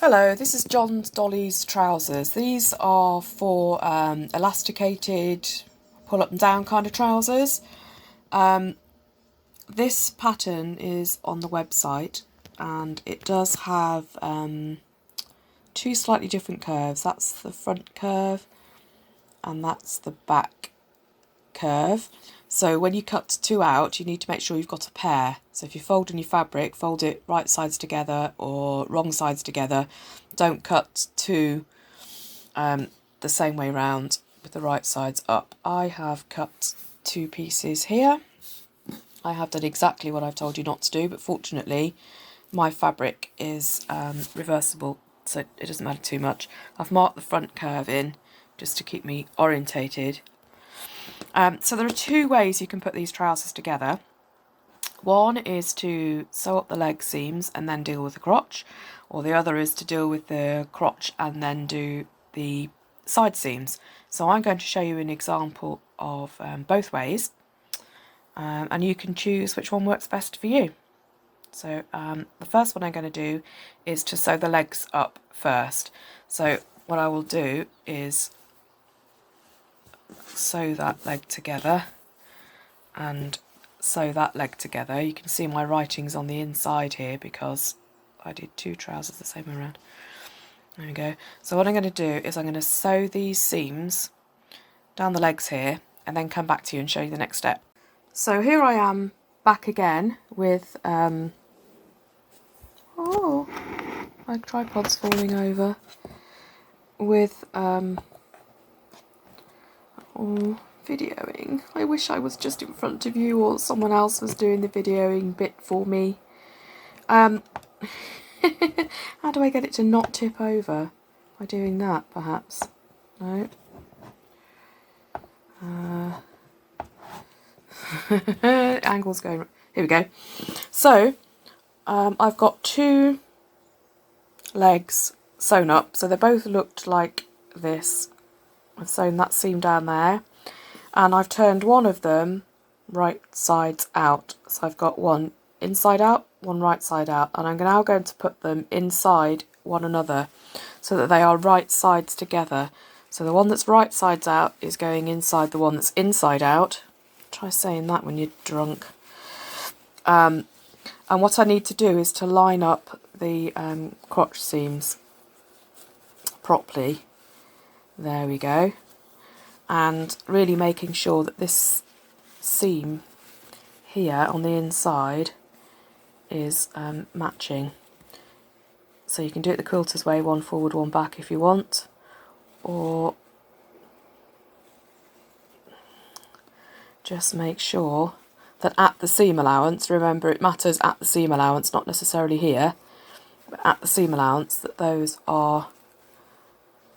Hello, this is John's Dollies trousers. These are for elasticated, pull up and down kind of trousers. This pattern is on the website and it does have two slightly different curves. That's the front curve and that's the back curve. So when you cut two out, you need to make sure you've got a pair. So if you're folding your fabric, fold it right sides together or wrong sides together. Don't cut two the same way round with the right sides up. I have cut two pieces here. I have done exactly what I've told you not to do, but fortunately my fabric is reversible, so it doesn't matter too much. I've marked the front curve in just to keep me orientated. So there are two ways you can put these trousers together. One is to sew up the leg seams and then deal with the crotch, or the other is to deal with the crotch and then do the side seams. So I'm going to show you an example of both ways, and you can choose which one works best for you. So the first one I'm going to do is to sew the legs up first. So what I will do is sew that leg together and sew that leg together. You can see my writings on the inside here because I did two trousers the same way around. There we go. So what I'm going to do is I'm going to sew these seams down the legs here and then come back to you and show you the next step. So here I am back again with oh, my tripod's falling over, with videoing. I wish I was just in front of you or someone else was doing the videoing bit for me. How do I get it to not tip over? By doing that, perhaps? No. Angle's going... Here we go. So, I've got two legs sewn up. So they both looked like this. I've sewn that seam down there. And I've turned one of them right sides out. So I've got one inside out, one right side out. And I'm now going to put them inside one another so that they are right sides together. So the one that's right sides out is going inside the one that's inside out. Try saying that when you're drunk. And what I need to do is to line up the crotch seams properly. There we go. And really making sure that this seam here on the inside is matching. So you can do it the quilter's way, one forward, one back if you want, or just make sure that at the seam allowance, remember it matters at the seam allowance, not necessarily here, but at the seam allowance, that those are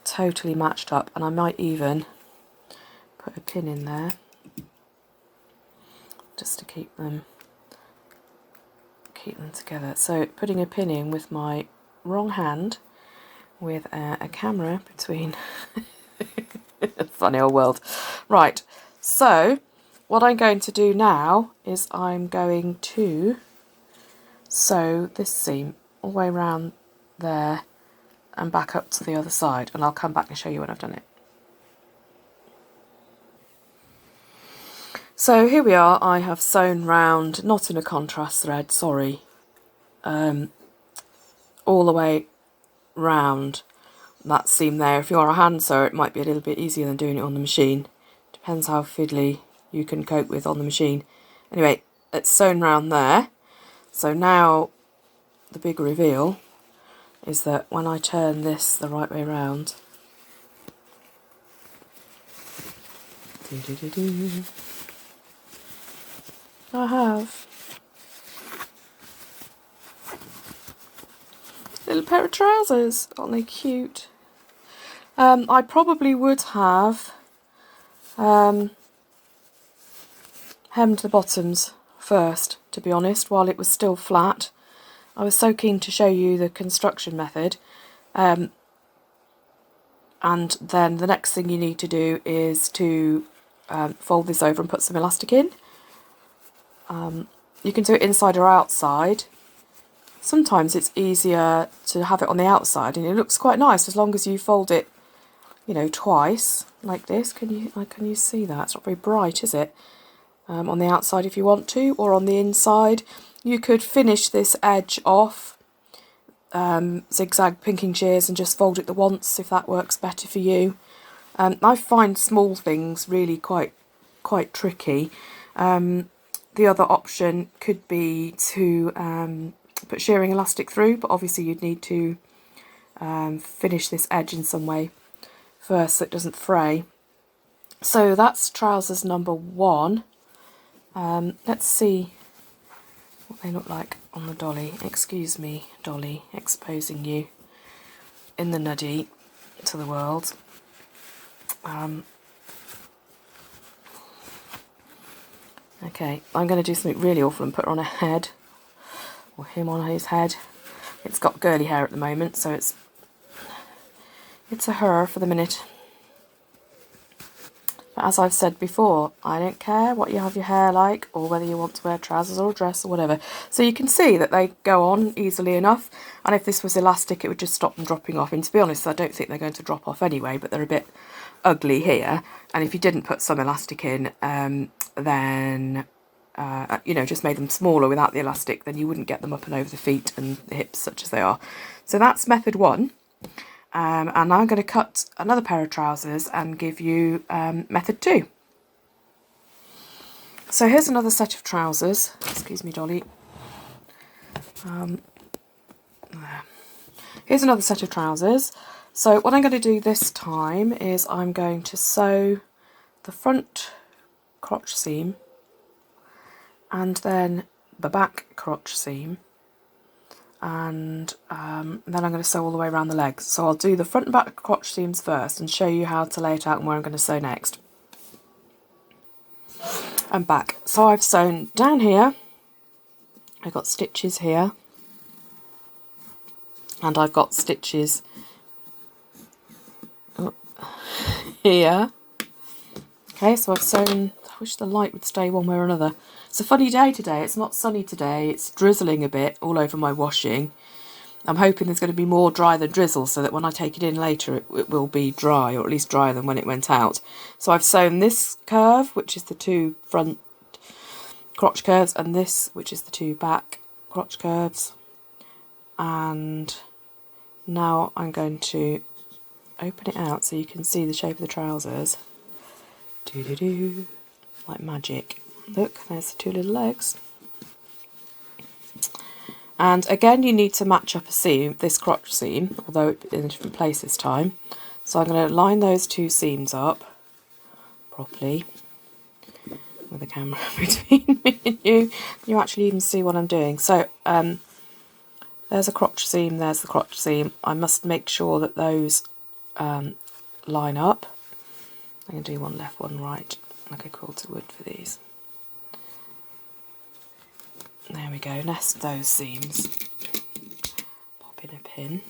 totally matched up. And I might even put a pin in there just to keep them together. So putting a pin in with my wrong hand with a camera between. Funny old world. Right, so what I'm going to do now is I'm going to sew this seam all the way around there and back up to the other side, and I'll come back and show you when I've done it. So here we are. I have sewn round, not in a contrast thread, sorry, all the way round that seam there. If you're a hand sewer, it might be a little bit easier than doing it on the machine. Depends how fiddly you can cope with on the machine. Anyway, it's sewn round there. So now the big reveal is that when I turn this the right way round, I have a little pair of trousers. Aren't they cute? I probably would have hemmed the bottoms first, to be honest, while it was still flat. I was so keen to show you the construction method. And then the next thing you need to do is to fold this over and put some elastic in. You can do it inside or outside. sometimes it's easier to have it on the outside, and it looks quite nice as long as you fold it, you know, twice like this. Can you see that? It's not very bright, is it? On the outside if you want to, or on the inside. You could finish this edge off, zigzag pinking shears, and just fold it the once if that works better for you. I find small things really quite tricky. The other option could be to put shearing elastic through, but obviously you'd need to finish this edge in some way first so it doesn't fray. So that's trousers number 1. Let's see what they look like on the dolly. Excuse me, dolly, exposing you in the nuddy to the world. Okay, I'm going to do something really awful and put her on her head, or him on his head. It's got girly hair at the moment, so it's a her for the minute. But as I've said before, I don't care what you have your hair like, or whether you want to wear trousers or a dress or whatever. So you can see that they go on easily enough, and if this was elastic it would just stop them dropping off. And to be honest, I don't think they're going to drop off anyway, but they're a bit ugly here, and if you didn't put some elastic in, then you know, just made them smaller without the elastic, then you wouldn't get them up and over the feet and the hips such as they are. So that's method 1. And now I'm going to cut another pair of trousers and give you method 2. So here's another set of trousers. Excuse me, Dolly. There. Here's another set of trousers. So what I'm going to do this time is I'm going to sew the front crotch seam and then the back crotch seam, and then I'm going to sew all the way around the legs. So I'll do the front and back crotch seams first and show you how to lay it out and where I'm going to sew next. And back. So I've sewn down here, I've got stitches here, and I've got stitches here. Okay, so I've sewn, I wish the light would stay one way or another. It's a funny day today, it's not sunny today, it's drizzling a bit all over my washing. I'm hoping there's going to be more dry than drizzle, so that when I take it in later it will be dry, or at least drier than when it went out. So I've sewn this curve, which is the 2 front crotch curves, and this, which is the 2 back crotch curves. And now I'm going to open it out so you can see the shape of the trousers. Doo-doo-doo, like magic. Look, there's the 2 little legs. And again, you need to match up a seam, this crotch seam, although it's in a different place this time. So I'm going to line those 2 seams up properly with the camera between me and you. You actually even see what I'm doing. So there's a crotch seam, there's the crotch seam. I must make sure that those line up. I'm going to do one left, one right, like a quilted wood for these. There we go, nest those seams. Pop in a pin.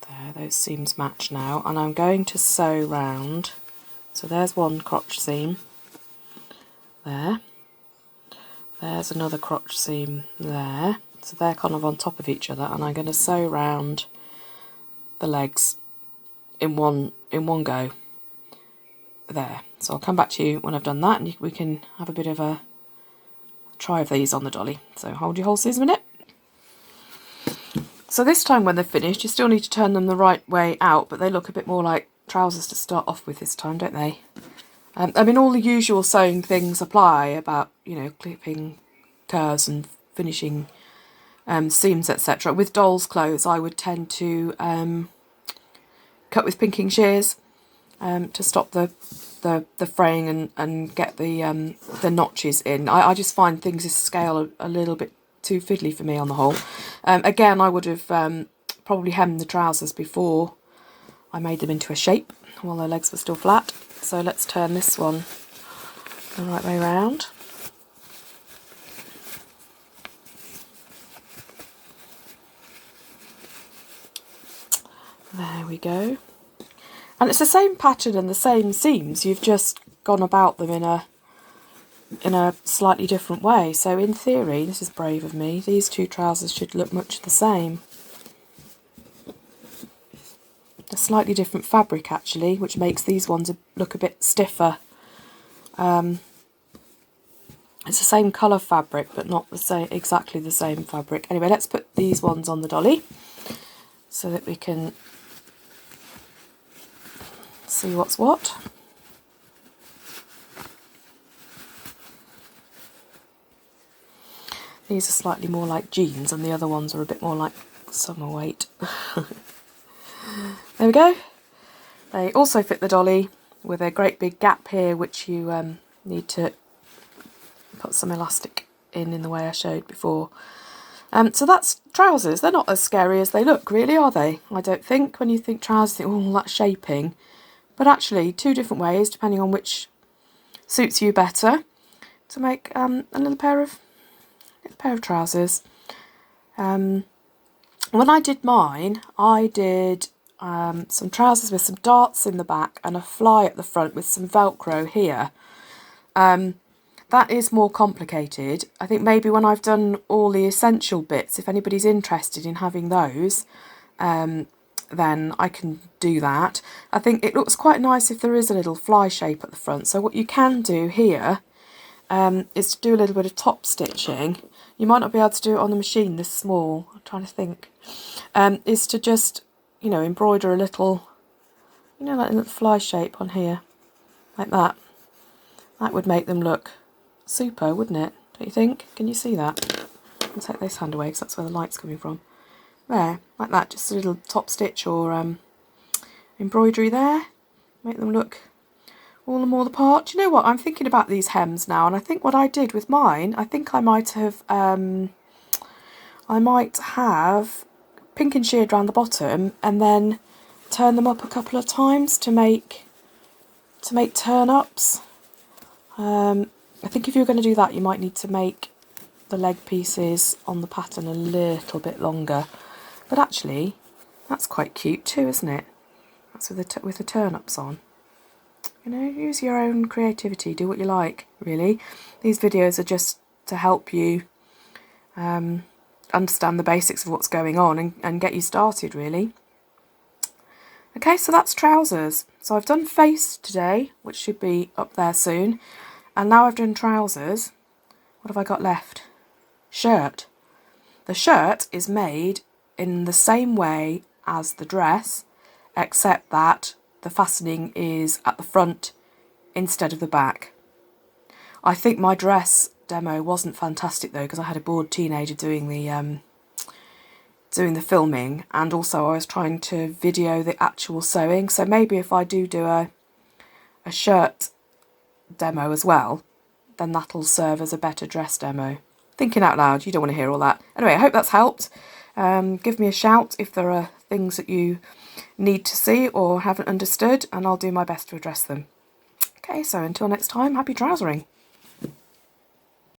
There, those seams match now, and I'm going to sew round. So there's one crotch seam. There. There's another crotch seam there. So they're kind of on top of each other, and I'm going to sew round the legs in one go. There. So I'll come back to you when I've done that, and we can have a bit of a try of these on the dolly. So hold your horses a minute. So this time when they're finished, you still need to turn them the right way out, but they look a bit more like trousers to start off with this time, don't they? I mean, all the usual sewing things apply about, you know, clipping curves and finishing seams, etc. With dolls' clothes, I would tend to cut with pinking shears to stop the fraying and get the notches in. I just find things this scale a little bit too fiddly for me on the whole. Again, I would have probably hemmed the trousers before I made them into a shape while their legs were still flat. So let's turn this one the right way round. There we go. And it's the same pattern and the same seams, you've just gone about them in a in a slightly different way. So in theory, this is brave of me, these two trousers should look much the same. A slightly different fabric actually, which makes these ones look a bit stiffer. It's the same colour fabric, but not the same, exactly the same fabric. Anyway, let's put these ones on the dolly so that we can see what's what. These are slightly more like jeans and the other ones are a bit more like summer weight. There we go. They also fit the dolly with a great big gap here, which you need to put some elastic in the way I showed before. So that's trousers. They're not as scary as they look, really, are they? I don't think. When you think trousers, you think, oh, that's shaping. But actually, two different ways, depending on which suits you better, to make a little pair of trousers. When I did mine, I did some trousers with some darts in the back and a fly at the front with some Velcro here. That is more complicated. I think maybe when I've done all the essential bits, if anybody's interested in having those, then I can do that. I think it looks quite nice if there is a little fly shape at the front. So what you can do here is to do a little bit of top stitching. You might not be able to do it on the machine this small. I'm trying to think. Is to just, you know, embroider a little, you know, like a little fly shape on here, like that. That would make them look super, wouldn't it? Don't you think? Can you see that? I'll take this hand away because that's where the light's coming from. There, like that, just a little top stitch or embroidery there. Make them look all the more the part. Do you know what? I'm thinking about these hems now, and I think what I did with mine, I think I might have pink and shirred around the bottom and then turn them up a couple of times to make turn-ups. I think if you're going to do that, you might need to make the leg pieces on the pattern a little bit longer. But actually, that's quite cute too, isn't it? That's with the turn-ups on. You know, use your own creativity, do what you like, really. These videos are just to help you understand the basics of what's going on and get you started, really. Okay, so that's trousers. So I've done face today, which should be up there soon. And now I've done trousers. What have I got left? Shirt. The shirt is made in the same way as the dress, except that the fastening is at the front instead of the back. I think my dress demo wasn't fantastic though, because I had a bored teenager doing the filming, and also I was trying to video the actual sewing. So maybe if I do a shirt demo as well, then that'll serve as a better dress demo. Thinking out loud, you don't want to hear all that. Anyway, I hope that's helped. Give me a shout if there are things that you need to see or haven't understood, and I'll do my best to address them. Okay, so until next time, happy trousering.